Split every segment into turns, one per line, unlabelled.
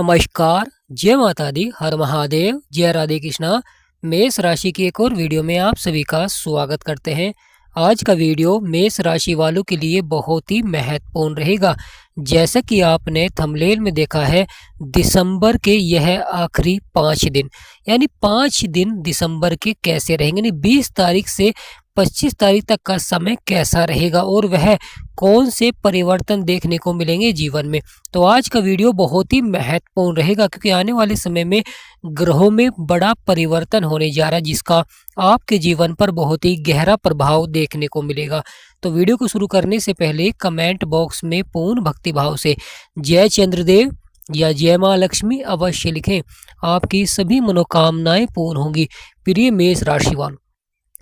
नमस्कार, जय माता दी, हर महादेव, जय राधे कृष्णा। मेष राशि की एक और वीडियो में आप सभी का स्वागत करते हैं। आज का वीडियो मेष राशि वालों के लिए बहुत ही महत्वपूर्ण रहेगा। जैसा कि आपने थंबनेल में देखा है, दिसंबर के यह आखिरी 5 दिन यानी 5 दिन दिसंबर के कैसे रहेंगे, यानी 20 तारीख से 25 तारीख तक का समय कैसा रहेगा और वह कौन से परिवर्तन देखने को मिलेंगे जीवन में। तो आज का वीडियो बहुत ही महत्वपूर्ण रहेगा क्योंकि आने वाले समय में ग्रहों में बड़ा परिवर्तन होने जा रहा है जिसका आपके जीवन पर बहुत ही गहरा प्रभाव देखने को मिलेगा। तो वीडियो को शुरू करने से पहले कमेंट बॉक्स में पूर्ण भक्ति भाव से जय चंद्रदेव या जय माँ लक्ष्मी अवश्य लिखें। आपकी सभी मनोकामनाएं पूर्ण होंगी। प्रिय मेष राशि वालों,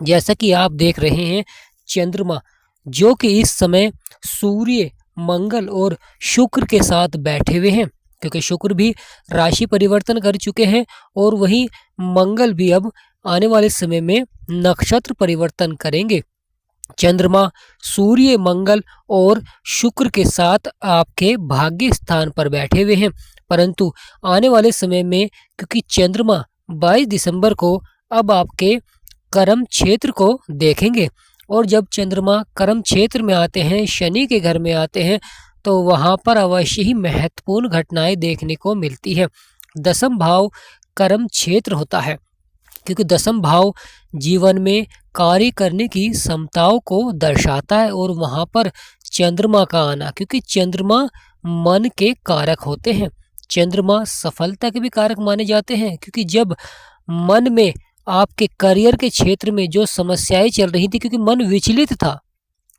जैसा कि आप देख रहे हैं, चंद्रमा जो कि इस समय सूर्य, मंगल और शुक्र के साथ बैठे हुए हैं, क्योंकि शुक्र भी राशि परिवर्तन कर चुके हैं और वहीं मंगल भी अब आने वाले समय में नक्षत्र परिवर्तन करेंगे। चंद्रमा सूर्य, मंगल और शुक्र के साथ आपके भाग्य स्थान पर बैठे हुए हैं, परंतु आने वाले समय में क्योंकि चंद्रमा 22 दिसंबर को अब आपके कर्म क्षेत्र को देखेंगे और जब चंद्रमा कर्म क्षेत्र में आते हैं, शनि के घर में आते हैं, तो वहां पर अवश्य ही महत्वपूर्ण घटनाएं देखने को मिलती है। दसम भाव कर्म क्षेत्र होता है क्योंकि दसम भाव जीवन में कार्य करने की क्षमताओं को दर्शाता है और वहां पर चंद्रमा का आना, क्योंकि चंद्रमा मन के कारक होते हैं। चंद्रमा सफलता के भी कारक माने जाते हैं क्योंकि जब मन में आपके करियर के क्षेत्र में जो समस्याएं चल रही थी, क्योंकि मन विचलित था,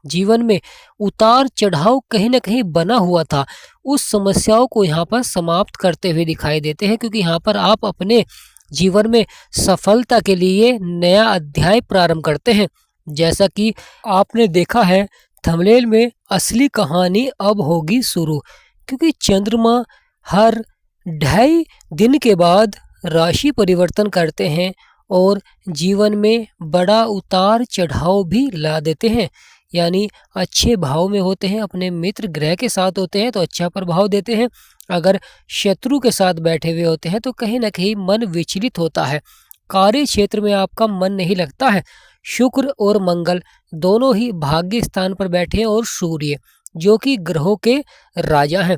जीवन में उतार चढ़ाव कहीं ना कहीं बना हुआ था, उस समस्याओं को यहाँ पर समाप्त करते हुए दिखाई देते हैं क्योंकि यहाँ पर आप अपने जीवन में सफलता के लिए नया अध्याय प्रारंभ करते हैं। जैसा कि आपने देखा है थंबनेल में, असली कहानी अब होगी शुरू, क्योंकि चंद्रमा हर 2.5 दिन के बाद राशि परिवर्तन करते हैं और जीवन में बड़ा उतार चढ़ाव भी ला देते हैं। यानी अच्छे भाव में होते हैं, अपने मित्र ग्रह के साथ होते हैं तो अच्छा प्रभाव देते हैं, अगर शत्रु के साथ बैठे हुए होते हैं तो कहीं ना कहीं मन विचलित होता है, कार्य क्षेत्र में आपका मन नहीं लगता है। शुक्र और मंगल दोनों ही भाग्य स्थान पर बैठे हैं और सूर्य जो कि ग्रहों के राजा हैं,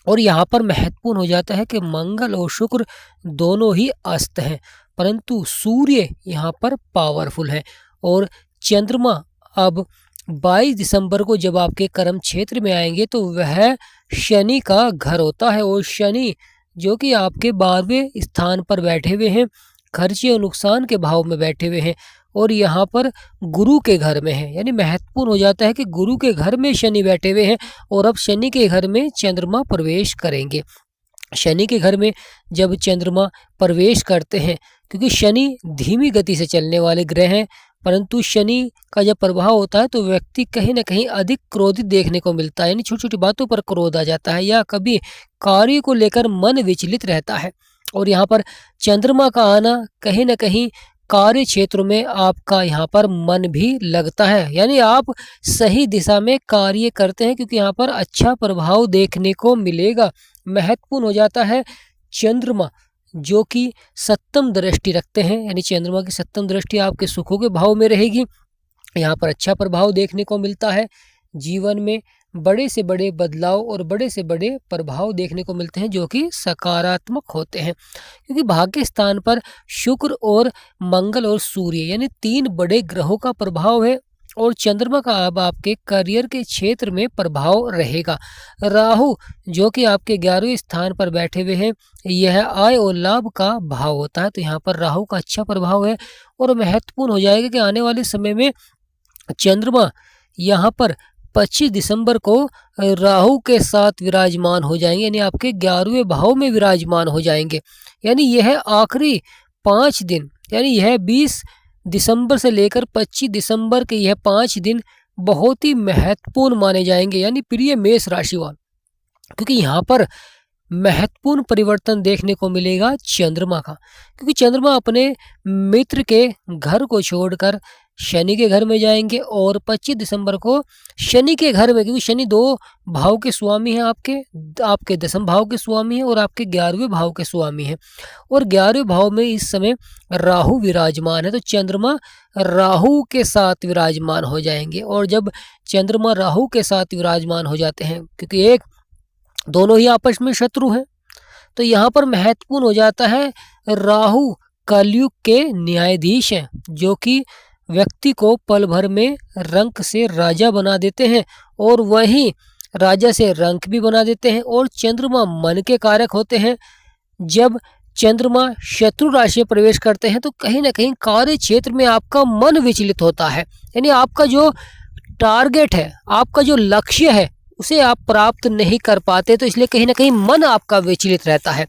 और यहाँ पर महत्वपूर्ण हो जाता है कि मंगल और शुक्र दोनों ही अस्त हैं, परंतु सूर्य यहाँ पर पावरफुल है और चंद्रमा अब 22 दिसंबर को जब आपके कर्म क्षेत्र में आएंगे तो वह शनि का घर होता है और शनि जो कि आपके 12वें स्थान पर बैठे हुए हैं, खर्चे और नुकसान के भाव में बैठे हुए हैं और यहाँ पर गुरु के घर में है। यानी महत्वपूर्ण हो जाता है कि गुरु के घर में शनि बैठे हुए हैं और अब शनि के घर में चंद्रमा प्रवेश करेंगे। शनि के घर में जब चंद्रमा प्रवेश करते हैं, क्योंकि शनि धीमी गति से चलने वाले ग्रह हैं, परंतु शनि का जब प्रभाव होता है तो व्यक्ति कहीं ना कहीं अधिक क्रोधित देखने को मिलता है, यानी छोटी छोटी बातों पर क्रोध आ जाता है या कभी कार्य को लेकर मन विचलित रहता है। और यहाँ पर चंद्रमा का आना कहीं ना कहीं कार्य क्षेत्र में आपका यहाँ पर मन भी लगता है, यानी आप सही दिशा में कार्य करते हैं क्योंकि यहाँ पर अच्छा प्रभाव देखने को मिलेगा। महत्वपूर्ण हो जाता है चंद्रमा जो कि सप्तम दृष्टि रखते हैं, यानी चंद्रमा की सप्तम दृष्टि आपके सुखों के भाव में रहेगी, यहाँ पर अच्छा प्रभाव देखने को मिलता है। जीवन में बड़े से बड़े बदलाव और बड़े से बड़े प्रभाव देखने को मिलते हैं जो कि सकारात्मक होते हैं, क्योंकि भाग्य स्थान पर शुक्र और मंगल और सूर्य यानी 3 बड़े ग्रहों का प्रभाव है और चंद्रमा का अब आपके करियर के क्षेत्र में प्रभाव रहेगा। राहु जो कि आपके 11वें स्थान पर बैठे हुए हैं, यह आय और लाभ का भाव होता है, तो यहाँ पर राहु का अच्छा प्रभाव है और महत्वपूर्ण हो जाएगा कि आने वाले समय में चंद्रमा यहाँ पर 25 दिसंबर को राहु के साथ विराजमान हो जाएंगे, यानी आपके 11वें भाव में विराजमान हो जाएंगे। यानी यह आखिरी 5 दिन, यानी यह 20 दिसंबर से लेकर 25 दिसंबर के यह 5 दिन बहुत ही महत्वपूर्ण माने जाएंगे। यानी प्रिय मेष राशि वालों, क्योंकि यहाँ पर महत्वपूर्ण परिवर्तन देखने को मिलेगा चंद्रमा का, क्योंकि चंद्रमा अपने मित्र के घर को छोड़कर शनि के घर में जाएंगे और 25 दिसंबर को शनि के घर में, क्योंकि शनि 2 भाव के स्वामी हैं, आपके 10वें भाव के स्वामी हैं और आपके 11वें भाव के स्वामी हैं। और 11वें भाव में इस समय राहु विराजमान है, तो चंद्रमा राहु के साथ विराजमान हो जाएंगे। और जब चंद्रमा राहु के साथ विराजमान हो जाते हैं, क्योंकि दोनों ही आपस में शत्रु हैं, तो यहाँ पर महत्वपूर्ण हो जाता है राहु कलयुग के न्यायाधीश हैं, जो कि व्यक्ति को पल भर में रंक से राजा बना देते हैं और वहीं राजा से रंक भी बना देते हैं। और चंद्रमा मन के कारक होते हैं। जब चंद्रमा शत्रु राशि में प्रवेश करते हैं तो कहीं ना कहीं कार्य क्षेत्र में आपका मन विचलित होता है, यानी आपका जो टारगेट है, आपका जो लक्ष्य है, उसे आप प्राप्त नहीं कर पाते, तो इसलिए कहीं ना कहीं मन आपका विचलित रहता है।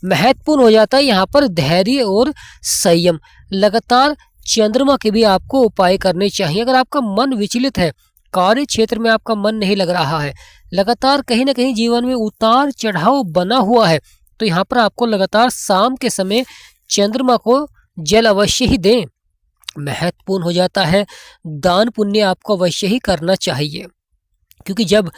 महत्वपूर्ण हो जाता है यहाँ पर धैर्य और संयम। लगातार चंद्रमा के भी आपको उपाय करने चाहिए। अगर आपका मन विचलित है, कार्य क्षेत्र में आपका मन नहीं लग रहा है, लगातार कहीं ना कहीं जीवन में उतार चढ़ाव बना हुआ है, तो यहाँ पर आपको लगातार शाम के समय चंद्रमा को जल अवश्य ही दें। महत्वपूर्ण हो जाता है दान पुण्य आपको अवश्य ही करना चाहिए, क्योंकि जब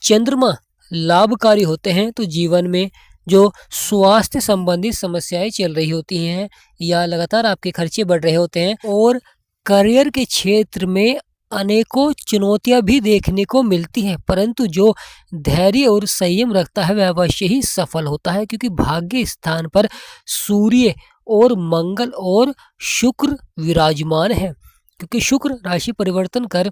चंद्रमा लाभकारी होते हैं तो जीवन में जो स्वास्थ्य संबंधी समस्याएं चल रही होती हैं या लगातार आपके खर्चे बढ़ रहे होते हैं और करियर के क्षेत्र में अनेकों चुनौतियां भी देखने को मिलती हैं, परंतु जो धैर्य और संयम रखता है वह अवश्य ही सफल होता है, क्योंकि भाग्य स्थान पर सूर्य और मंगल और शुक्र विराजमान है। क्योंकि शुक्र राशि परिवर्तन कर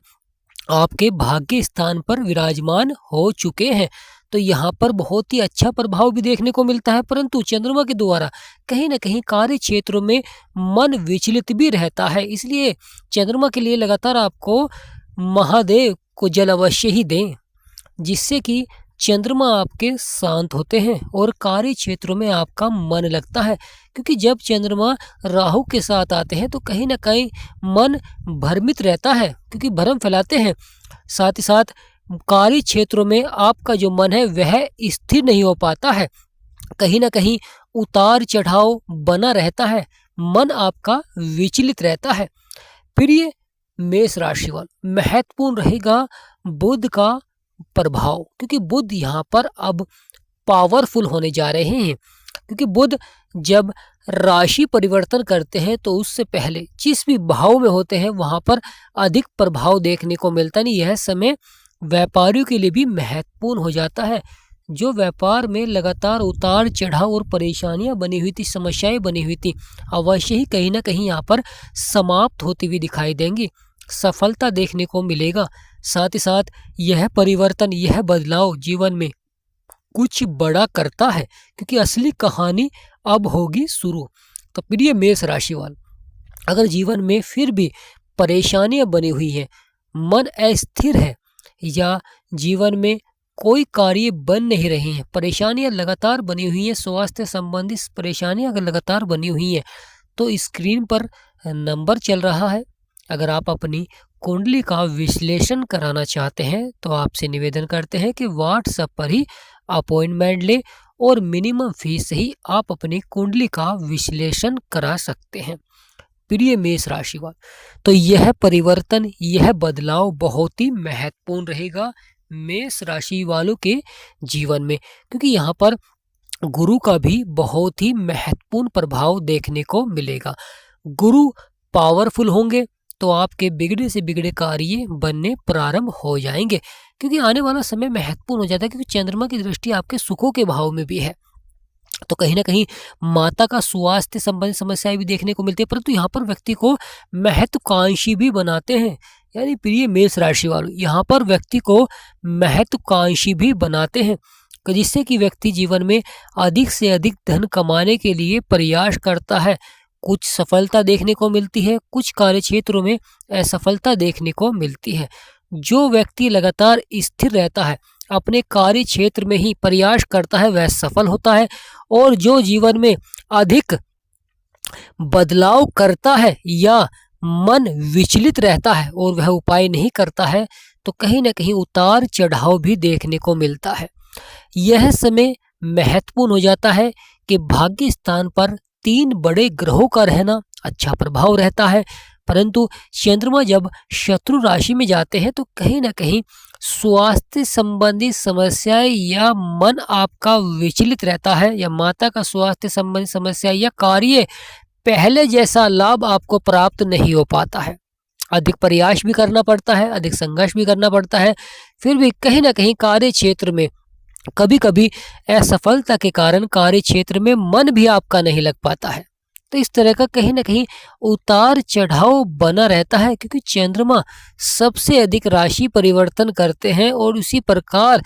आपके भाग्य स्थान पर विराजमान हो चुके हैं, तो यहाँ पर बहुत ही अच्छा प्रभाव भी देखने को मिलता है, परंतु चंद्रमा के द्वारा कहीं ना कहीं कार्य क्षेत्रों में मन विचलित भी रहता है। इसलिए चंद्रमा के लिए लगातार आपको महादेव को जल अवश्य ही दें, जिससे कि चंद्रमा आपके शांत होते हैं और कार्य क्षेत्रों में आपका मन लगता है। क्योंकि जब चंद्रमा राहु के साथ आते हैं तो कहीं ना कहीं मन भ्रमित रहता है, क्योंकि भ्रम फैलाते हैं। साथ ही साथ कार्य क्षेत्रों में आपका जो मन है वह स्थिर नहीं हो पाता है, कहीं ना कहीं उतार चढ़ाव बना रहता है, मन आपका विचलित रहता है। फिर ये मेष राशि वाला महत्वपूर्ण रहेगा बुध का प्रभाव, क्योंकि बुध यहाँ पर अब पावरफुल होने जा रहे हैं। क्योंकि बुध जब राशि परिवर्तन करते हैं तो उससे पहले जिस भी भाव में होते हैं वहां पर अधिक प्रभाव देखने को मिलता है। यह समय व्यापारियों के लिए भी महत्वपूर्ण हो जाता है। जो व्यापार में लगातार उतार चढ़ाव और परेशानियां बनी हुई थी, समस्याएं बनी हुई थी, अवश्य ही कहीं ना कहीं यहाँ पर समाप्त होती हुई दिखाई देंगी, सफलता देखने को मिलेगा। साथ ही साथ यह परिवर्तन, यह बदलाव जीवन में कुछ बड़ा करता है, क्योंकि असली कहानी अब होगी शुरू। तो प्रिय मेष राशि वाले, अगर जीवन में फिर भी परेशानियां बनी हुई हैं, मन अस्थिर है या जीवन में कोई कार्य बन नहीं रहे हैं, परेशानियां लगातार बनी हुई हैं, स्वास्थ्य संबंधी परेशानियां अगर लगातार बनी हुई हैं, तो स्क्रीन पर नंबर चल रहा है। अगर आप अपनी कुंडली का विश्लेषण कराना चाहते हैं तो आपसे निवेदन करते हैं कि व्हाट्सएप पर ही अपॉइंटमेंट ले और मिनिमम फीस से ही आप अपनी कुंडली का विश्लेषण करा सकते हैं। प्रिय मेष राशि वाले, तो यह परिवर्तन, यह बदलाव बहुत ही महत्वपूर्ण रहेगा मेष राशि वालों के जीवन में, क्योंकि यहाँ पर गुरु का भी बहुत ही महत्वपूर्ण प्रभाव देखने को मिलेगा। गुरु पावरफुल होंगे तो आपके बिगड़े से बिगड़े कार्य बनने प्रारंभ हो जाएंगे, क्योंकि आने वाला समय महत्वपूर्ण हो जाता है। क्योंकि चंद्रमा की दृष्टि आपके सुखों के भाव में भी है, तो कहीं ना कहीं माता का स्वास्थ्य संबंधी समस्याएं भी देखने को मिलती है, परंतु यहाँ पर व्यक्ति को महत्वाकांक्षी भी बनाते हैं। यानी प्रिय मेष राशि वालों, यहाँ पर व्यक्ति को महत्वाकांक्षी भी बनाते हैं, जिससे कि व्यक्ति जीवन में अधिक से अधिक धन कमाने के लिए प्रयास करता है। कुछ सफलता देखने को मिलती है, कुछ कार्य क्षेत्रों में असफलता देखने को मिलती है। जो व्यक्ति लगातार स्थिर रहता है, अपने कार्य क्षेत्र में ही प्रयास करता है, वह सफल होता है। और जो जीवन में अधिक बदलाव करता है या मन विचलित रहता है और वह उपाय नहीं करता है, तो कहीं ना कहीं उतार चढ़ाव भी देखने को मिलता है। यह समय महत्वपूर्ण हो जाता है कि भाग्य स्थान पर 3 बड़े ग्रहों का रहना अच्छा प्रभाव रहता है। परंतु चंद्रमा जब शत्रु राशि में जाते हैं तो कहीं ना कहीं स्वास्थ्य संबंधी समस्याएं या मन आपका विचलित रहता है, या माता का स्वास्थ्य संबंधी समस्या या कार्य पहले जैसा लाभ आपको प्राप्त नहीं हो पाता है। अधिक प्रयास भी करना पड़ता है, अधिक संघर्ष भी करना पड़ता है, फिर भी कहीं ना कहीं कार्य क्षेत्र में कभी कभी असफलता के कारण कार्य क्षेत्र में मन भी आपका नहीं लग पाता है। तो इस तरह का कहीं ना कहीं उतार चढ़ाव बना रहता है, क्योंकि चंद्रमा सबसे अधिक राशि परिवर्तन करते हैं और उसी प्रकार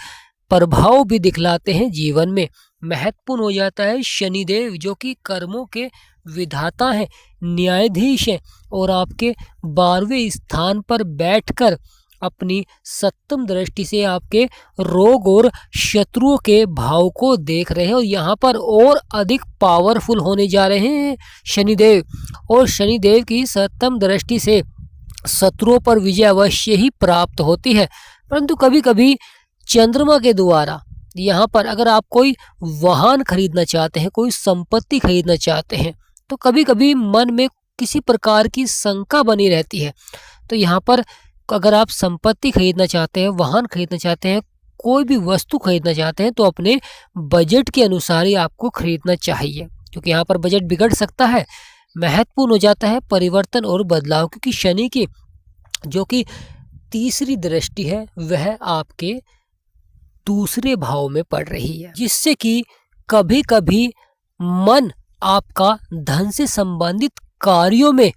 प्रभाव भी दिखलाते हैं जीवन में। महत्वपूर्ण हो जाता है शनिदेव, जो कि कर्मों के विधाता हैं, न्यायाधीश हैं, और आपके 12वें स्थान पर बैठकर अपनी सप्तम दृष्टि से आपके रोग और शत्रुओं के भाव को देख रहे हैं, और यहाँ पर और अधिक पावरफुल होने जा रहे हैं शनिदेव। और शनिदेव की सप्तम दृष्टि से शत्रुओं पर विजय अवश्य ही प्राप्त होती है। परंतु कभी कभी चंद्रमा के द्वारा यहाँ पर अगर आप कोई वाहन खरीदना चाहते हैं, कोई संपत्ति खरीदना चाहते हैं, तो कभी कभी मन में किसी प्रकार की शंका बनी रहती है। तो यहाँ पर अगर आप संपत्ति खरीदना चाहते हैं, वाहन खरीदना चाहते हैं, कोई भी वस्तु खरीदना चाहते हैं, तो अपने बजट के अनुसार ही आपको खरीदना चाहिए, क्योंकि यहाँ पर बजट बिगड़ सकता है। महत्वपूर्ण हो जाता है परिवर्तन और बदलाव, क्योंकि शनि की जो कि तीसरी दृष्टि है वह आपके दूसरे भाव में पड़ रही है, जिससे कि कभी कभी मन आपका धन से संबंधित कार्यों में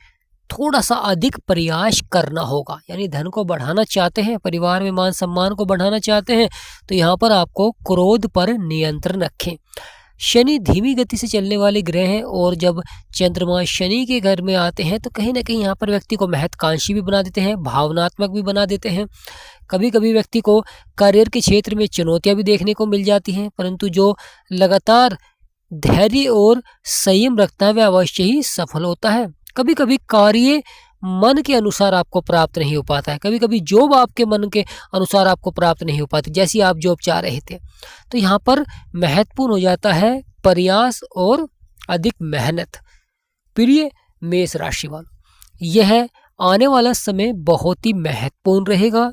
थोड़ा सा अधिक प्रयास करना होगा। यानी धन को बढ़ाना चाहते हैं, परिवार में मान सम्मान को बढ़ाना चाहते हैं, तो यहाँ पर आपको क्रोध पर नियंत्रण रखें। शनि धीमी गति से चलने वाले ग्रह हैं, और जब चंद्रमा शनि के घर में आते हैं तो कहीं ना कहीं यहाँ पर व्यक्ति को महत्वाकांक्षी भी बना देते हैं, भावनात्मक भी बना देते हैं। कभी कभी व्यक्ति को करियर के क्षेत्र में चुनौतियां भी देखने को मिल जाती हैं, परंतु जो लगातार धैर्य और संयम रखता है वह अवश्य ही सफल होता है। कभी कभी कार्य मन के अनुसार आपको प्राप्त नहीं हो पाता है, कभी कभी जॉब आपके मन के अनुसार आपको प्राप्त नहीं हो पाती जैसी आप जॉब चाह रहे थे। तो यहाँ पर महत्वपूर्ण हो जाता है प्रयास और अधिक मेहनत। प्रिय मेष राशि वालों, यह आने वाला समय बहुत ही महत्वपूर्ण रहेगा,